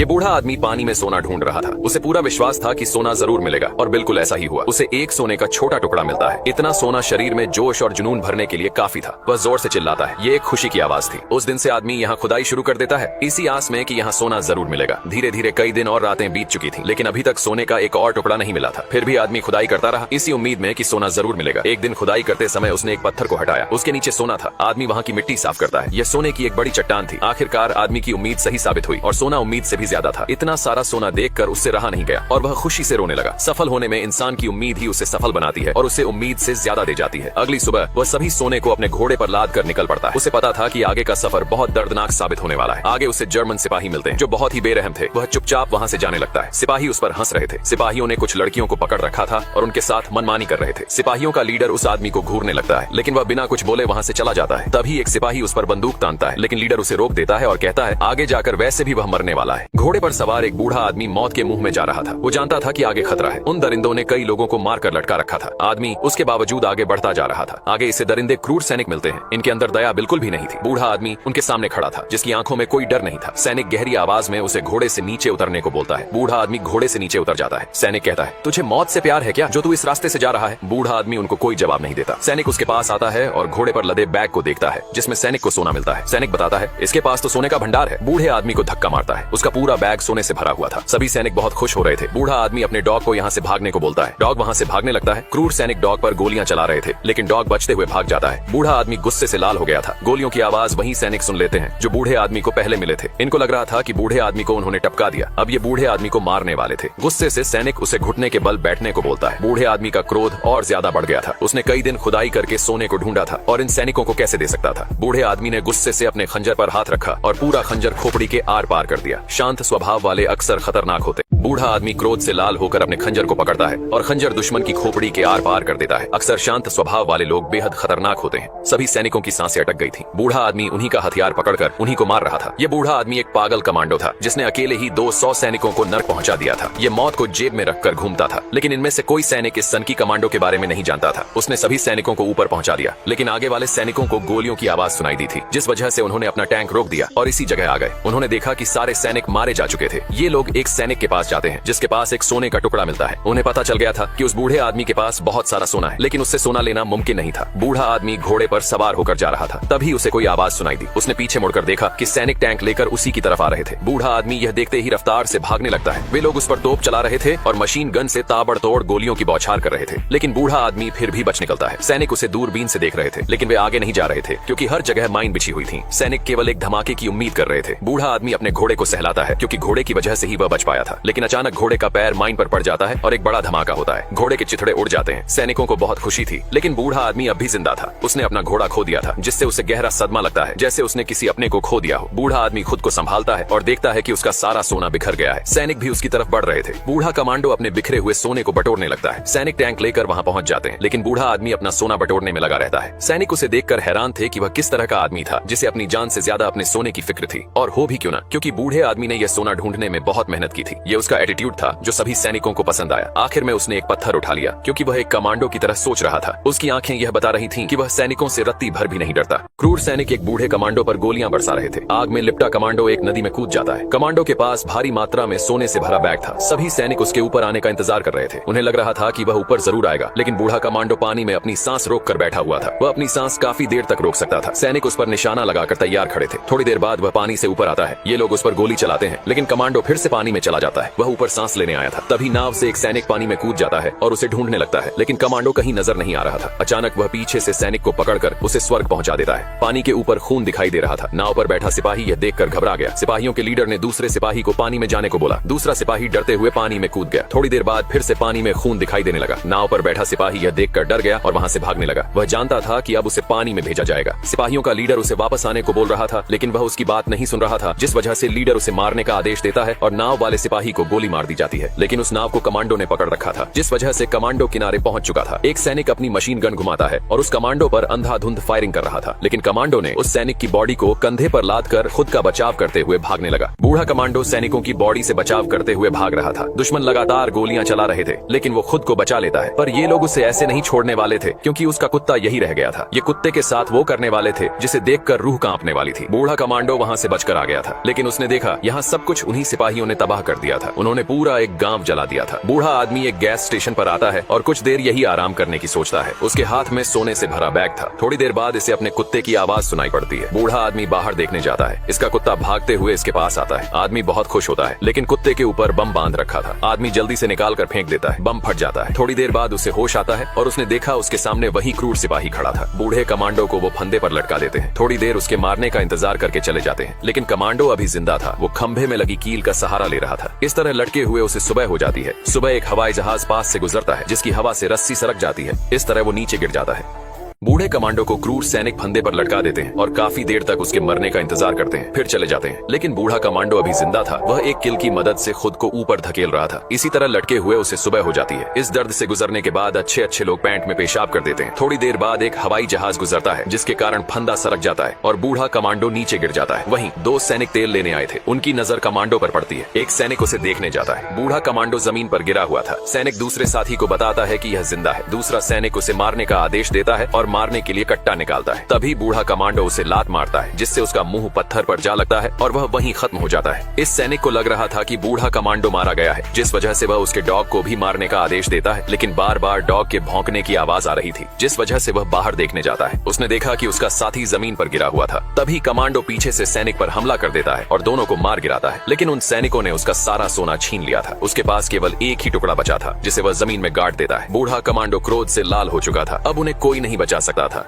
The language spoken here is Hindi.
ये बूढ़ा आदमी पानी में सोना ढूंढ रहा था। उसे पूरा विश्वास था कि सोना जरूर मिलेगा और बिल्कुल ऐसा ही हुआ। उसे एक सोने का छोटा टुकड़ा मिलता है। इतना सोना शरीर में जोश और जुनून भरने के लिए काफी था। वह जोर से चिल्लाता है। ये एक खुशी की आवाज थी। उस दिन से आदमी यहाँ खुदाई शुरू कर देता है, इसी आस में कि यहाँ सोना जरूर मिलेगा। धीरे धीरे कई दिन और रातें बीत चुकी थी, लेकिन अभी तक सोने का एक और टुकड़ा नहीं मिला था। फिर भी आदमी खुदाई करता रहा, इसी उम्मीद में कि सोना जरूर मिलेगा। एक दिन खुदाई करते समय उसने एक पत्थर को हटाया। उसके नीचे सोना था। आदमी वहाँ की मिट्टी साफ करता है। यह सोने की एक बड़ी चट्टान थी। आखिरकार आदमी की उम्मीद सही साबित हुई और सोना उम्मीद से भी ज्यादा था। इतना सारा सोना देखकर उससे रहा नहीं गया और वह खुशी से रोने लगा। सफल होने में इंसान की उम्मीद ही उसे सफल बनाती है और उसे उम्मीद से ज्यादा दे जाती है। अगली सुबह वह सभी सोने को अपने घोड़े पर लाद कर निकल पड़ता है। उसे पता था कि आगे का सफर बहुत दर्दनाक साबित होने वाला है। आगे उसे जर्मन सिपाही मिलते हैं जो बहुत ही बेरहम थे। वह चुपचाप वहाँ से जाने लगता है। सिपाही उस पर हंस रहे थे। सिपाहियों ने कुछ लड़कियों को पकड़ रखा था और उनके साथ मनमानी कर रहे थे। सिपाहियों का लीडर उस आदमी को घूरने लगता है, लेकिन वह बिना कुछ बोले वहाँ से चला जाता है। तभी एक सिपाही उस पर बंदूक तानता है, लेकिन लीडर उसे रोक देता है और कहता है आगे जाकर वैसे भी वह मरने वाला है। घोड़े पर सवार एक बूढ़ा आदमी मौत के मुंह में जा रहा था। वो जानता था कि आगे खतरा है। उन दरिंदों ने कई लोगों को मारकर लटका रखा था। आदमी उसके बावजूद आगे बढ़ता जा रहा था। आगे इसे दरिंदे क्रूर सैनिक मिलते हैं। इनके अंदर दया बिल्कुल भी नहीं थी। बूढ़ा आदमी उनके सामने खड़ा था, जिसकी आंखों में कोई डर नहीं था। सैनिक गहरी आवाज में उसे घोड़े से नीचे उतरने को बोलता है। बूढ़ा आदमी घोड़े से नीचे उतर जाता है। सैनिक कहता है तुझे मौत से प्यार है क्या, जो तू इस रास्ते से जा रहा है? बूढ़ा आदमी उनको कोई जवाब नहीं देता। सैनिक उसके पास आता है और घोड़े पर लदे बैग को देखता है, जिसमें सैनिक को सोना मिलता है। सैनिक बताता है इसके पास तो सोने का भंडार है। बूढ़े आदमी को धक्का मारता है। उसका पूरा बैग सोने से भरा हुआ था। सभी सैनिक बहुत खुश हो रहे थे। बूढ़ा आदमी अपने डॉग को यहाँ से भागने को बोलता है। डॉग वहाँ से भागने लगता है। क्रूर सैनिक डॉग पर गोलियां चला रहे थे, लेकिन डॉग बचते हुए भाग जाता है। बूढ़ा आदमी गुस्से से लाल हो गया था। गोलियों की आवाज वही सैनिक सुन लेते हैं जो बूढ़े आदमी को पहले मिले थे। इनको लग रहा था कि बूढ़े आदमी को उन्होंने टपका दिया। अब ये बूढ़े आदमी को मारने वाले थे। गुस्से से सैनिक उसे घुटने के बल बैठने को बोलता है। बूढ़े आदमी का क्रोध और ज्यादा बढ़ गया था। उसने कई दिन खुदाई करके सोने को ढूंढा था और इन सैनिकों को कैसे दे सकता था। बूढ़े आदमी ने गुस्से से अपने खंजर पर हाथ रखा और पूरा खंजर खोपड़ी के आर पार कर दिया। शांत स्वभाव वाले अक्सर खतरनाक होते। बूढ़ा आदमी क्रोध से लाल होकर अपने खंजर को पकड़ता है और खंजर दुश्मन की खोपड़ी के आर पार कर देता है। अक्सर शांत स्वभाव वाले लोग बेहद खतरनाक होते हैं। सभी सैनिकों की सांसें अटक गई थी। बूढ़ा आदमी उन्हीं का हथियार पकड़कर उन्हीं को मार रहा था। ये बूढ़ा आदमी एक पागल कमांडो था, जिसने अकेले ही 200 सैनिकों को नर्क पहुंचा दिया था। ये मौत को जेब में रखकर घूमता था, लेकिन इनमें से कोई सैनिक इस सनकी कमांडो के बारे में नहीं जानता था। उसने सभी सैनिकों को ऊपर पहुंचा दिया, लेकिन आगे वाले सैनिकों को गोलियों की आवाज सुनाई दी थी, जिस वजह से उन्होंने अपना टैंक रोक दिया और इसी जगह आ गए। उन्होंने देखा कि सारे सैनिक मारे जा चुके थे। ये लोग एक सैनिक के पास जाते हैं, जिसके पास एक सोने का टुकड़ा मिलता है। उन्हें पता चल गया था कि उस बूढ़े आदमी के पास बहुत सारा सोना है, लेकिन उससे सोना लेना मुमकिन नहीं था। बूढ़ा आदमी घोड़े पर सवार होकर जा रहा था। तभी उसे कोई आवाज सुनाई दी। उसने पीछे मुड़कर देखा कि सैनिक टैंक लेकर उसी की तरफ आ रहे थे। बूढ़ा आदमी यह देखते ही रफ्तार से भागने लगता है। वे लोग उस पर तोप चला रहे थे और मशीन गन से ताबड़तोड़ गोलियों की बौछार कर रहे थे, लेकिन बूढ़ा आदमी फिर भी बच निकलता है। सैनिक उसे दूरबीन से देख रहे थे, लेकिन वे आगे नहीं जा रहे थे, क्योंकि हर जगह माइन बिछी हुई थी। सैनिक केवल एक धमाके की उम्मीद कर रहे थे। बूढ़ा आदमी अपने घोड़े को सहलाता है, क्योंकि घोड़े की वजह से ही वह बच पाया था, लेकिन अचानक घोड़े का पैर माइन पर पड़ जाता है और एक बड़ा धमाका होता है। घोड़े के चिथड़े उड़ जाते हैं। सैनिकों को बहुत खुशी थी, लेकिन बूढ़ा आदमी अब भी जिंदा था। उसने अपना घोड़ा खो दिया था, जिससे उसे गहरा सदमा लगता है, जैसे उसने किसी अपने को खो दिया हो। बूढ़ा आदमी खुद को संभालता है और देखता है कि उसका सारा सोना बिखर गया है। सैनिक भी उसकी तरफ बढ़ रहे थे। बूढ़ा कमांडो अपने बिखरे हुए सोने को बटोरने लगता है। सैनिक टैंक लेकर वहां पहुंच जाते हैं, लेकिन बूढ़ा आदमी अपना सोना बटोरने में लगा रहता है। सैनिक उसे देखकर हैरान थे कि वह किस तरह का आदमी था, जिसे अपनी जान से ज्यादा अपने सोने की फिक्र थी। और हो भी क्यों ना, क्योंकि बूढ़े आदमी ने यह सोना ढूंढने में बहुत मेहनत की थी। ये उसका एटीट्यूड था जो सभी सैनिकों को पसंद आया। आखिर में उसने एक पत्थर उठा लिया, क्योंकि वह एक कमांडो की तरह सोच रहा था। उसकी आंखें यह बता रही थीं कि वह सैनिकों से रत्ती भर भी नहीं डरता। क्रूर सैनिक एक बूढ़े कमांडो पर गोलियां बरसा रहे थे। आग में लिपटा कमांडो एक नदी में कूद जाता है। कमांडो के पास भारी मात्रा में सोने से भरा बैग था। सभी सैनिक उसके ऊपर आने का इंतजार कर रहे थे। उन्हें लग रहा था कि वह ऊपर जरूर आएगा, लेकिन बूढ़ा कमांडो पानी में अपनी सांस रोक कर बैठा हुआ था। वह अपनी सांस काफी देर तक रोक सकता था। सैनिक उस पर निशाना लगाकर तैयार खड़े थे। थोड़ी देर बाद वह पानी से ऊपर आता है। ये लोग उस पर गोली चलाते हैं, लेकिन कमांडो फिर से पानी में चला जाता है। वह ऊपर सांस लेने आया था। तभी नाव से एक सैनिक पानी में कूद जाता है और उसे ढूंढने लगता है, लेकिन कमांडो कहीं नजर नहीं आ रहा था। अचानक वह पीछे से सैनिक को पकड़कर उसे स्वर्ग पहुंचा देता है। पानी के ऊपर खून दिखाई दे रहा था। नाव पर बैठा सिपाही यह देखकर घबरा गया। सिपाहियों के लीडर ने दूसरे सिपाही को पानी में जाने को बोला। दूसरा सिपाही डरते हुए पानी में कूद गया। थोड़ी देर बाद फिर से पानी में खून दिखाई देने लगा। नाव पर बैठा सिपाही यह देखकर डर गया और वहां से भागने लगा। वह जानता था कि अब उसे पानी में भेजा जाएगा। सिपाहियों का लीडर उसे वापस आने को बोल रहा था, लेकिन वह उसकी बात नहीं सुन रहा था, जिस वजह से लीडर उसे मारने का आदेश देता है और नाव वाले सिपाही को गोली मार दी जाती है, लेकिन उस नाव को कमांडो ने पकड़ रखा था, जिस वजह से कमांडो किनारे पहुंच चुका था। एक सैनिक अपनी मशीन गन घुमाता है और उस कमांडो पर अंधाधुंध फायरिंग कर रहा था, लेकिन कमांडो ने उस सैनिक की बॉडी को कंधे पर लाद कर खुद का बचाव करते हुए भागने लगा। बूढ़ा कमांडो सैनिकों की बॉडी से बचाव करते हुए भाग रहा था। दुश्मन लगातार गोलियां चला रहे थे, लेकिन वो खुद को बचा लेता है। पर ये लोग उसे ऐसे नहीं छोड़ने वाले थे, क्योंकि उसका कुत्ता यही रह गया था। ये कुत्ते के साथ वो करने वाले थे जिसे देखकर रूह कांपने वाली थी। बूढ़ा कमांडो वहां से बचकर आ गया था, लेकिन उसने देखा यहाँ सब कुछ उन्हीं सिपाहियों ने तबाह कर दिया था। उन्होंने पूरा एक गांव जला दिया था। बूढ़ा आदमी एक गैस स्टेशन पर आता है और कुछ देर यही आराम करने की सोचता है। उसके हाथ में सोने से भरा बैग था। थोड़ी देर बाद इसे अपने कुत्ते की आवाज सुनाई पड़ती है। बूढ़ा आदमी बाहर देखने जाता है। इसका कुत्ता भागते हुए इसके पास आता है। आदमी बहुत खुश होता है, लेकिन कुत्ते के ऊपर बम बांध रखा था। आदमी जल्दी से निकाल कर फेंक देता है। बम फट जाता है। थोड़ी देर बाद उसे होश आता है और उसने देखा उसके सामने वही क्रूर सिपाही खड़ा था। बूढ़े कमांडो को वो फंदे पर लटका देते हैं। थोड़ी देर उसके मारने का इंतजार करके चले जाते हैं, लेकिन कमांडो अभी जिंदा था। वो खंभे में लगी कील का सहारा ले रहा था। इस तरह लटके हुए उसे सुबह हो जाती है। सुबह एक हवाई जहाज पास से गुजरता है, जिसकी हवा से रस्सी सरक जाती है। इस तरह वो नीचे गिर जाता है। बूढ़े कमांडो को क्रूर सैनिक फंदे पर लटका देते हैं और काफी देर तक उसके मरने का इंतजार करते हैं, फिर चले जाते हैं। लेकिन बूढ़ा कमांडो अभी जिंदा था। वह एक किल की मदद से खुद को ऊपर धकेल रहा था। इसी तरह लटके हुए उसे सुबह हो जाती है। इस दर्द से गुजरने के बाद अच्छे अच्छे लोग पैंट में पेशाब कर देते हैं। थोड़ी देर बाद एक हवाई जहाज गुजरता है, जिसके कारण फंदा सरक जाता है और बूढ़ा कमांडो नीचे गिर जाता है। वहीं दो सैनिक तेल लेने आए थे। उनकी नजर कमांडो पर पड़ती है। एक सैनिक उसे देखने जाता है। बूढ़ा कमांडो जमीन पर गिरा हुआ था। सैनिक दूसरे साथी को बताता है कि यह जिंदा है। दूसरा सैनिक उसे मारने का आदेश देता है और मारने के लिए कट्टा निकालता है। तभी बूढ़ा कमांडो उसे लात मारता है, जिससे उसका मुंह पत्थर पर जा लगता है और वह वहीं खत्म हो जाता है। इस सैनिक को लग रहा था कि बूढ़ा कमांडो मारा गया है, जिस वजह से वह उसके डॉग को भी मारने का आदेश देता है, लेकिन बार बार डॉग के भौंकने की आवाज आ रही थी, जिस वजह से वह बाहर देखने जाता है। उसने देखा कि उसका साथी जमीन पर गिरा हुआ था। तभी कमांडो पीछे से सैनिक पर हमला कर देता है और दोनों को मार गिराता है, लेकिन उन सैनिकों ने उसका सारा सोना छीन लिया था। उसके पास केवल एक ही टुकड़ा बचा था, जिसे वह जमीन में गाड़ देता है। बूढ़ा कमांडो क्रोध से लाल हो चुका था। अब उन्हें कोई नहीं बचा सकता था।